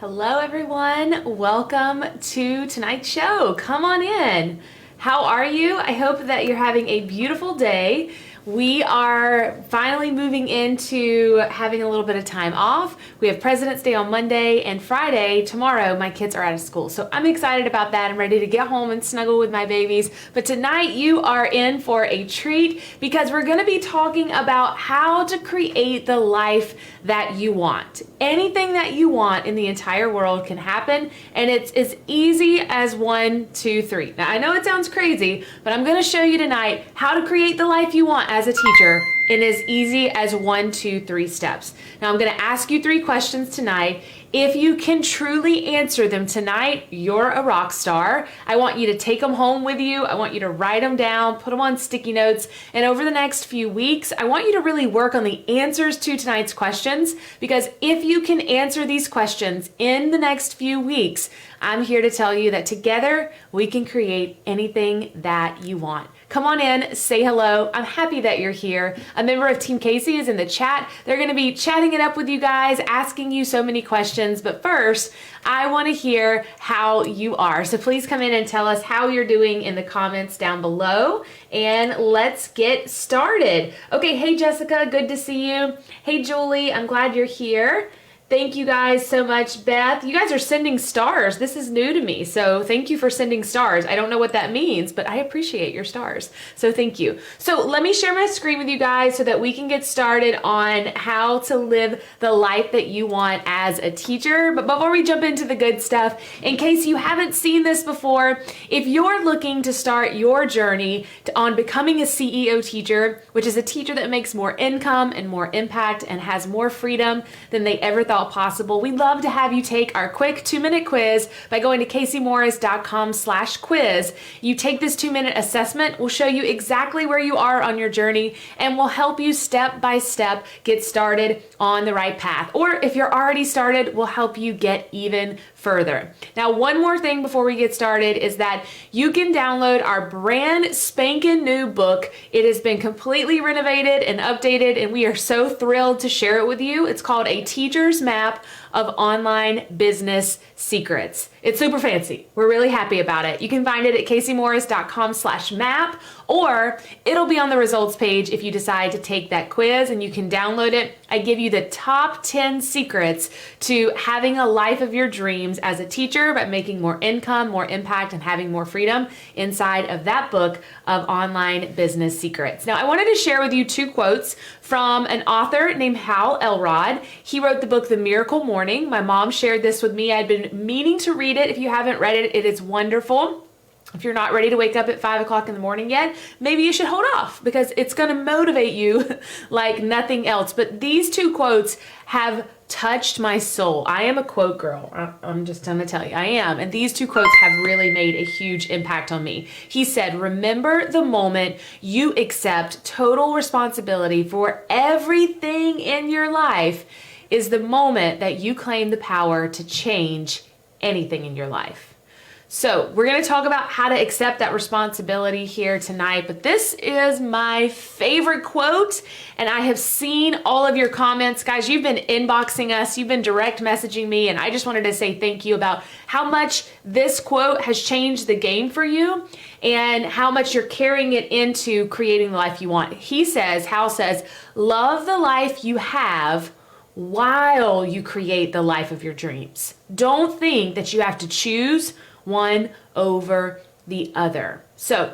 Hello everyone, welcome to tonight's show. Come on in. How are you? I hope that you're having a beautiful day. We are finally moving into having a little bit of time off. We have President's Day on Monday and Friday. Tomorrow, my kids are out of school. So I'm excited about that. I'm ready to get home and snuggle with my babies. But tonight you are in for a treat because we're going to be talking about how to create the life that you want. Anything that you want in the entire world can happen, and it's as easy as 1, 2, 3. Now I know it sounds crazy, but I'm going to show you tonight how to create the life you want as a teacher in as easy as 1, 2, 3 steps. Now I'm going to ask you 3 questions tonight. If you can truly answer them tonight, you're a rock star. I want you to take them home with you. I want you to write them down, put them on sticky notes, and over the next few weeks, I want you to really work on the answers to tonight's questions, because if you can answer these questions in the next few weeks, I'm here to tell you that together we can create anything that you want. Come on in, say hello. I'm happy that you're here. A member of Team Kayse is in the chat. They're going to be chatting it up with you guys, asking you so many questions. But first, I want to hear how you are. So please come in and tell us how you're doing in the comments down below. And let's get started. Okay, hey Jessica, good to see you. Hey Julie, I'm glad you're here. Thank you guys so much. Beth, you guys are sending stars. This is new to me, so thank you for sending stars. I don't know what that means, but I appreciate your stars, so thank you. So let me share my screen with you guys so that we can get started on how to live the life that you want as a teacher. But before we jump into the good stuff, in case you haven't seen this before, if you're looking to start your journey on becoming a CEO teacher, which is a teacher that makes more income and more impact and has more freedom than they ever thought possible, we'd love to have you take our quick 2-minute quiz by going to kaysemorris.com/quiz. You take this 2-minute assessment. We'll show you exactly where you are on your journey, and we'll help you step by step get started on the right path. Or if you're already started, we'll help you get even further. Now, one more thing before we get started is that you can download our brand spanking new book. It has been completely renovated and updated, and we are so thrilled to share it with you. It's called A Teacher's Map of Online Business Secrets. It's super fancy. We're really happy about it. You can find it at kaysemorris.com/map, or it'll be on the results page if you decide to take that quiz, and you can download it. I give you the top 10 secrets to having a life of your dreams as a teacher by making more income, more impact, and having more freedom inside of that book of online business secrets. Now, I wanted to share with you 2 quotes from an author named Hal Elrod. He wrote the book, The Miracle Morning. My mom shared this with me. I'd been meaning to read it. If you haven't read it, it is wonderful. If you're not ready to wake up at 5 o'clock in the morning yet, maybe you should hold off because it's going to motivate you like nothing else. But these 2 quotes have touched my soul. I am a quote girl. I'm just going to tell you, I am. And these 2 quotes have really made a huge impact on me. He said, "Remember the moment you accept total responsibility for everything in your life is the moment that you claim the power to change anything in your life." So we're going to talk about how to accept that responsibility here tonight, but this is my favorite quote, and I have seen all of your comments. Guys, you've been inboxing us, you've been direct messaging me, and I just wanted to say thank you about how much this quote has changed the game for you and how much you're carrying it into creating the life you want. Hal says, "Love the life you have while you create the life of your dreams. Don't think that you have to choose one over the other." So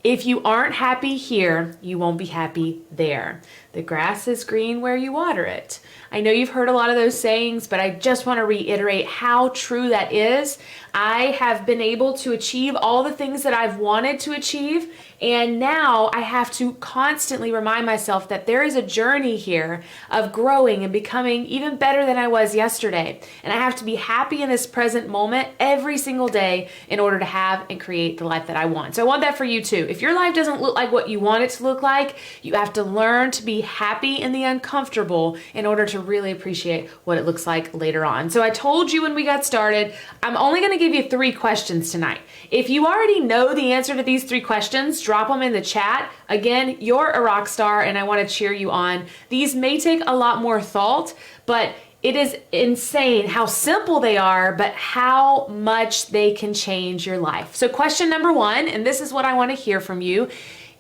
if you aren't happy here, you won't be happy there. The grass is green where you water it. I know you've heard a lot of those sayings, but I just want to reiterate how true that is. I have been able to achieve all the things that I've wanted to achieve, and now I have to constantly remind myself that there is a journey here of growing and becoming even better than I was yesterday. And I have to be happy in this present moment every single day in order to have and create the life that I want. So I want that for you too. If your life doesn't look like what you want it to look like, you have to learn to be happy in the uncomfortable in order to really appreciate what it looks like later on. So I told you when we got started, I'm only going to give you 3 questions tonight. If you already know the answer to these 3 questions, drop them in the chat. Again, you're a rock star and I want to cheer you on. These may take a lot more thought, but It is insane how simple they are, but how much they can change your life. So question number one, and this is what I want to hear from you,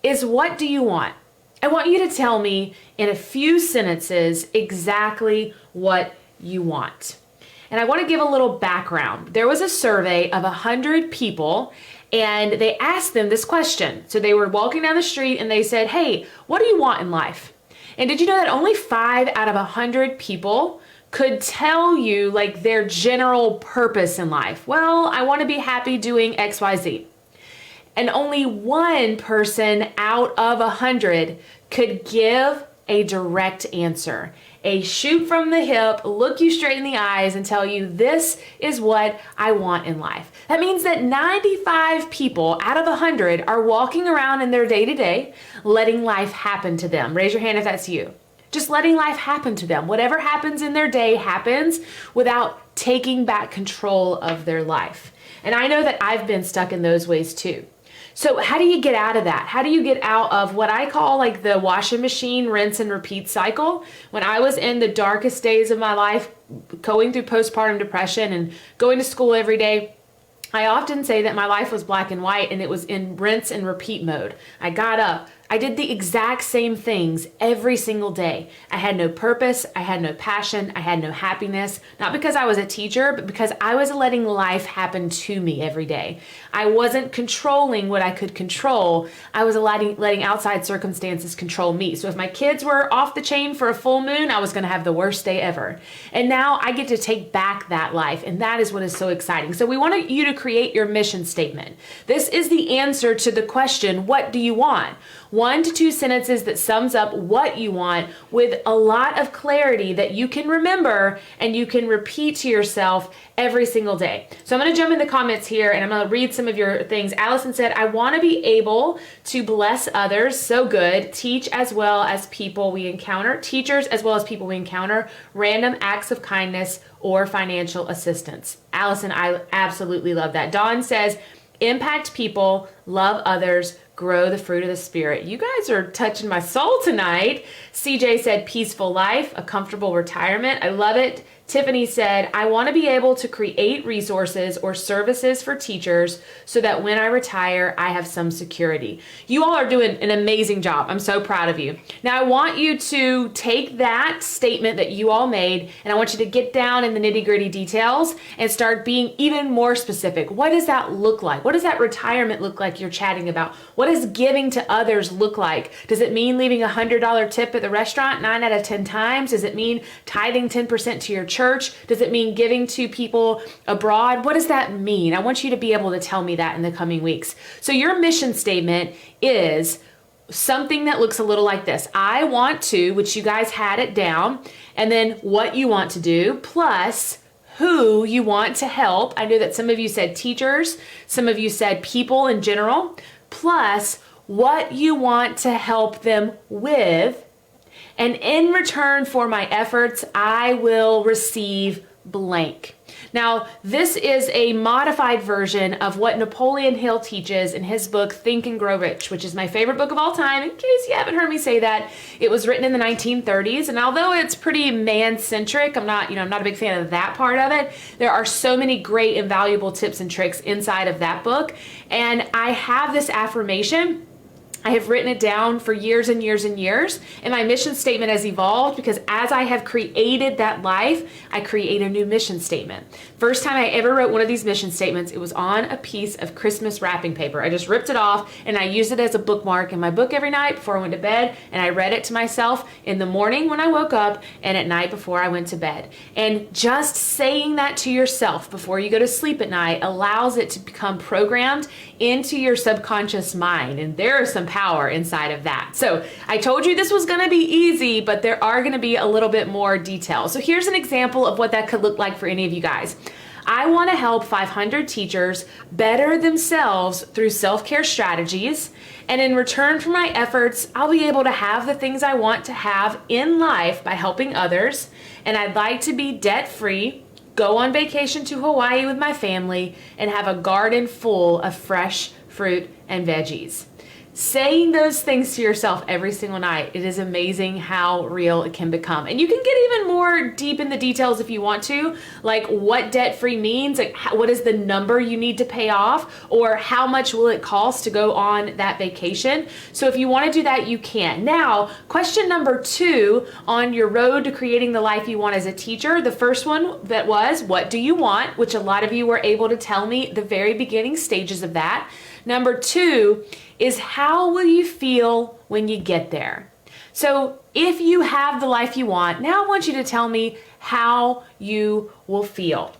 is what do you want? I want you to tell me in a few sentences exactly what you want. And I want to give a little background. There was a survey of 100 people and they asked them this question. So they were walking down the street and they said, hey, what do you want in life? And did you know that only 5 out of 100 people could tell you like their general purpose in life? Well, I want to be happy doing XYZ. And only one person out of 100 could give a direct answer, a shoot from the hip, look you straight in the eyes and tell you this is what I want in life. That means that 95 people out of 100 are walking around in their day-to-day letting life happen to them. Raise your hand if that's you. Just letting life happen to them. Whatever happens in their day happens without taking back control of their life. And I know that I've been stuck in those ways too. So how do you get out of that? How do you get out of what I call like the washing machine rinse and repeat cycle? When I was in the darkest days of my life, going through postpartum depression and going to school every day, I often say that my life was black and white and it was in rinse and repeat mode. I got up. I did the exact same things every single day. I had no purpose, I had no passion, I had no happiness, not because I was a teacher, but because I was letting life happen to me every day. I wasn't controlling what I could control. I was letting outside circumstances control me. So if my kids were off the chain for a full moon, I was gonna have the worst day ever. And now I get to take back that life, and that is what is so exciting. So we want you to create your mission statement. This is the answer to the question, what do you want? 1 to 2 sentences that sums up what you want with a lot of clarity that you can remember and you can repeat to yourself every single day. So I'm going to jump in the comments here and I'm going to read some of your things. Allison said, I want to be able to bless others. So good. Teach as well as people we encounter. Teachers as well as people we encounter. Random acts of kindness or financial assistance. Allison, I absolutely love that. Dawn says, impact people, love others, grow the fruit of the Spirit. You guys are touching my soul tonight. CJ said, peaceful life, a comfortable retirement. I love it. Tiffany said, I want to be able to create resources or services for teachers so that when I retire, I have some security. You all are doing an amazing job. I'm so proud of you. Now, I want you to take that statement that you all made, and I want you to get down in the nitty-gritty details and start being even more specific. What does that look like? What does that retirement look like you're chatting about? What does giving to others look like? Does it mean leaving a $100 tip at the restaurant 9 out of 10 times? Does it mean tithing 10% to your church? Does it mean giving to people abroad? What does that mean? I want you to be able to tell me that in the coming weeks. So your mission statement is something that looks a little like this. I want to, which you guys had it down, and then what you want to do, plus who you want to help. I know that some of you said teachers, some of you said people in general, plus what you want to help them with. And in return for my efforts, I will receive blank. Now, this is a modified version of what Napoleon Hill teaches in his book, Think and Grow Rich, which is my favorite book of all time. In case you haven't heard me say that, it was written in the 1930s. And although it's pretty man-centric, I'm not a big fan of that part of it. There are so many great and valuable tips and tricks inside of that book. And I have this affirmation. I have written it down for years and years and years, and my mission statement has evolved because as I have created that life, I create a new mission statement. First time I ever wrote one of these mission statements, it was on a piece of Christmas wrapping paper. I just ripped it off and I used it as a bookmark in my book every night before I went to bed, and I read it to myself in the morning when I woke up and at night before I went to bed. And just saying that to yourself before you go to sleep at night allows it to become programmed into your subconscious mind, and there are some power inside of that. So I told you this was going to be easy, but there are going to be a little bit more detail. So here's an example of what that could look like for any of you guys. I want to help 500 teachers better themselves through self-care strategies, and in return for my efforts, I'll be able to have the things I want to have in life by helping others, and I'd like to be debt-free, go on vacation to Hawaii with my family, and have a garden full of fresh fruit and veggies. saying those things to yourself every single night, it is amazing how real it can become. And you can get even more deep in the details if you want to, like what debt-free means, like what is the number you need to pay off, or how much will it cost to go on that vacation. So if you want to do that, you can. Now, question number 2 on your road to creating the life you want as a teacher, the first one that was, what do you want? Which a lot of you were able to tell me the very beginning stages of that. Number 2 is, how will you feel when you get there? So if you have the life you want, now I want you to tell me how you will feel.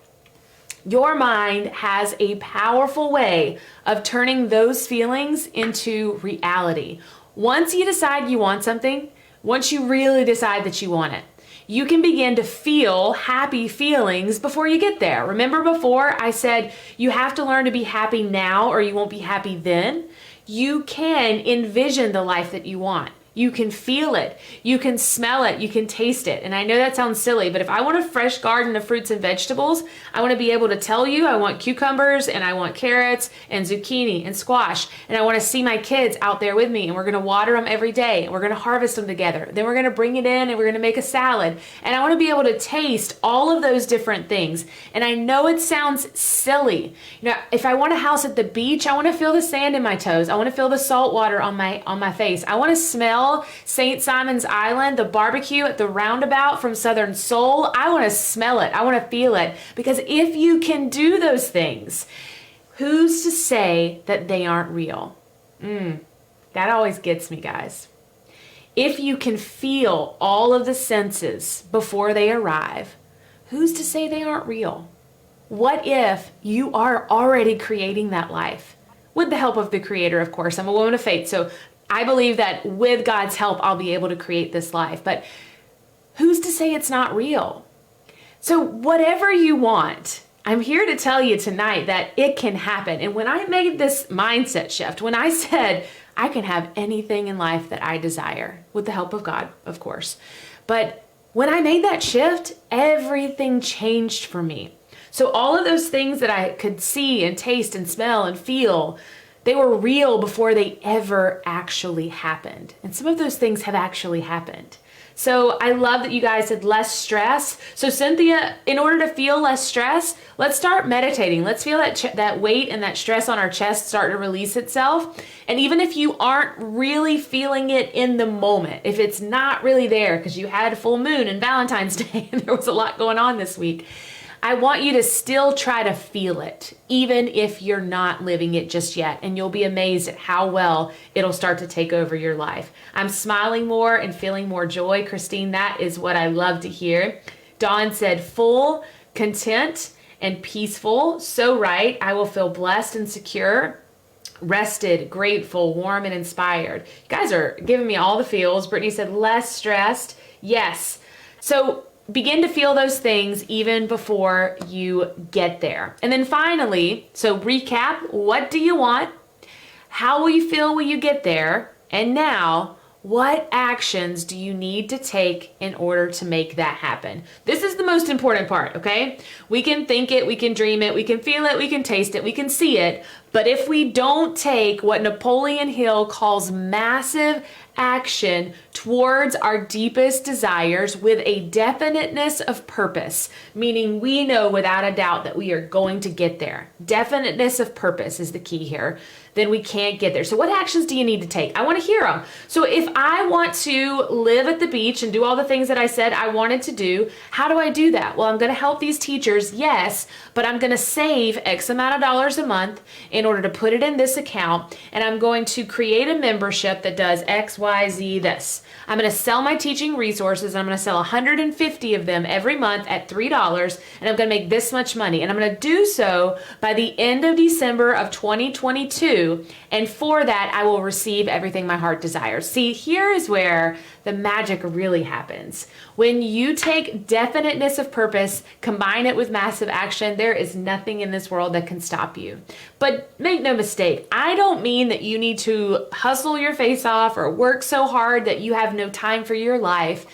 Your mind has a powerful way of turning those feelings into reality. Once you decide you want something, once you really decide that you want it, you can begin to feel happy feelings before you get there. Remember before I said you have to learn to be happy now or you won't be happy then? You can envision the life that you want. You can feel it, you can smell it, you can taste it. And I know that sounds silly, but if I want a fresh garden of fruits and vegetables, I want to be able to tell you I want cucumbers and I want carrots and zucchini and squash. And I want to see my kids out there with me, and we're going to water them every day and we're going to harvest them together. Then we're going to bring it in and we're going to make a salad. And I want to be able to taste all of those different things. And I know it sounds silly. You know, if I want a house at the beach, I want to feel the sand in my toes. I want to feel the salt water on my face. I want to smell St. Simon's Island, the barbecue at the roundabout from Southern Soul. I want to smell it. I want to feel it. Because if you can do those things, who's to say that they aren't real? That always gets me, guys. If you can feel all of the senses before they arrive, who's to say they aren't real? What if you are already creating that life? With the help of the Creator, of course. I'm a woman of faith, so I believe that with God's help, I'll be able to create this life. But who's to say it's not real? So whatever you want, I'm here to tell you tonight that it can happen. And when I made this mindset shift, when I said I can have anything in life that I desire, with the help of God, of course. But when I made that shift, everything changed for me. So all of those things that I could see and taste and smell and feel, they were real before they ever actually happened. And some of those things have actually happened. So I love that you guys said less stress. So Cynthia, in order to feel less stress, let's start meditating. Let's feel that weight and that stress on our chest start to release itself. And even if you aren't really feeling it in the moment, if it's not really there because you had a full moon and Valentine's Day and there was a lot going on this week, I want you to still try to feel it, even if you're not living it just yet. And you'll be amazed at how well it'll start to take over your life. I'm smiling more and feeling more joy. Christine, that is what I love to hear. Dawn said, full, content, and peaceful. So right. I will feel blessed and secure, rested, grateful, warm, and inspired. You guys are giving me all the feels. Brittany said, less stressed. Yes. So begin to feel those things even before you get there. And then finally, so recap, what do you want? How will you feel when you get there? And now, what actions do you need to take in order to make that happen? This is the most important part, okay? We can think it, we can dream it, we can feel it, we can taste it, we can see it. But if we don't take what Napoleon Hill calls massive action towards our deepest desires with a definiteness of purpose, meaning we know without a doubt that we are going to get there. Definiteness of purpose is the key here. Then we can't get there. So what actions do you need to take? I want to hear them. So if I want to live at the beach and do all the things that I said I wanted to do, how do I do that? Well, I'm going to help these teachers, yes, but I'm going to save X amount of dollars a month in order to put it in this account, and I'm going to create a membership that does X, Y, Z, this. I'm going to sell my teaching resources. I'm going to sell 150 of them every month at $3, and I'm going to make this much money. And I'm going to do so by the end of December of 2022. And for that, I will receive everything my heart desires. See, here is where the magic really happens. When you take definiteness of purpose, combine it with massive action, there is nothing in this world that can stop you. But make no mistake, I don't mean that you need to hustle your face off or work so hard that you have no time for your life.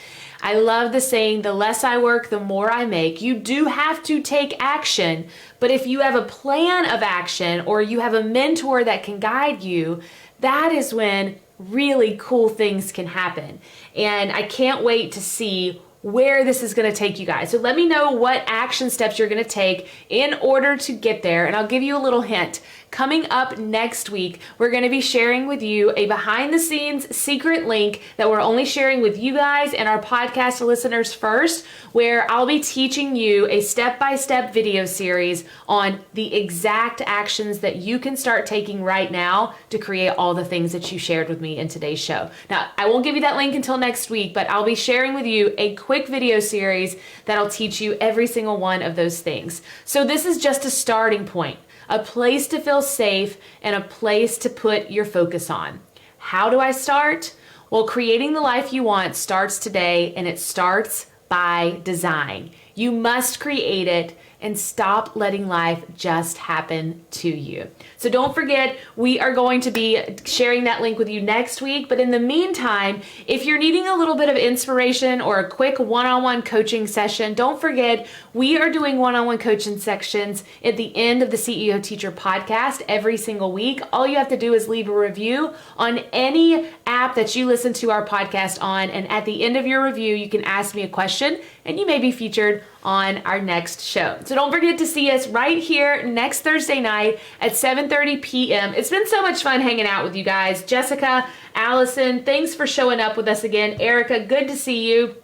I love the saying, the less I work, the more I make. You do have to take action, but if you have a plan of action or you have a mentor that can guide you, that is when really cool things can happen. And I can't wait to see where this is going to take you guys. So let me know what action steps you're going to take in order to get there. And I'll give you a little hint. Coming up next week, we're going to be sharing with you a behind the scenes secret link that we're only sharing with you guys and our podcast listeners first, where I'll be teaching you a step-by-step video series on the exact actions that you can start taking right now to create all the things that you shared with me in today's show. Now, I won't give you that link until next week, but I'll be sharing with you a quick video series that'll teach you every single one of those things. So this is just a starting point. A place to feel safe and a place to put your focus on. How do I start? Well, creating the life you want starts today, and it starts by design. You must create it and stop letting life just happen to you. So don't forget, we are going to be sharing that link with you next week. But in the meantime, if you're needing a little bit of inspiration or a quick one-on-one coaching session, don't forget, we are doing one-on-one coaching sections at the end of the CEO Teacher podcast every single week. All you have to do is leave a review on any app that you listen to our podcast on. And at the end of your review, you can ask me a question and you may be featured on our next show. So don't forget to see us right here next Thursday night at 7:30 p.m. It's been so much fun hanging out with you guys. Jessica, Allison, thanks for showing up with us again. Erica, good to see you.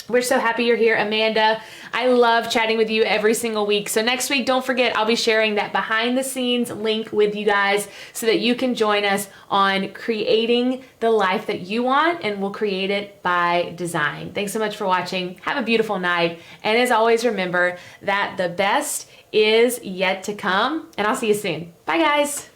We're so happy you're here. Amanda, I love chatting with you every single week. So next week, don't forget, I'll be sharing that behind the scenes link with you guys so that you can join us on creating the life that you want, and we'll create it by design. Thanks so much for watching. Have a beautiful night. And as always, remember that the best is yet to come, and I'll see you soon. Bye, guys.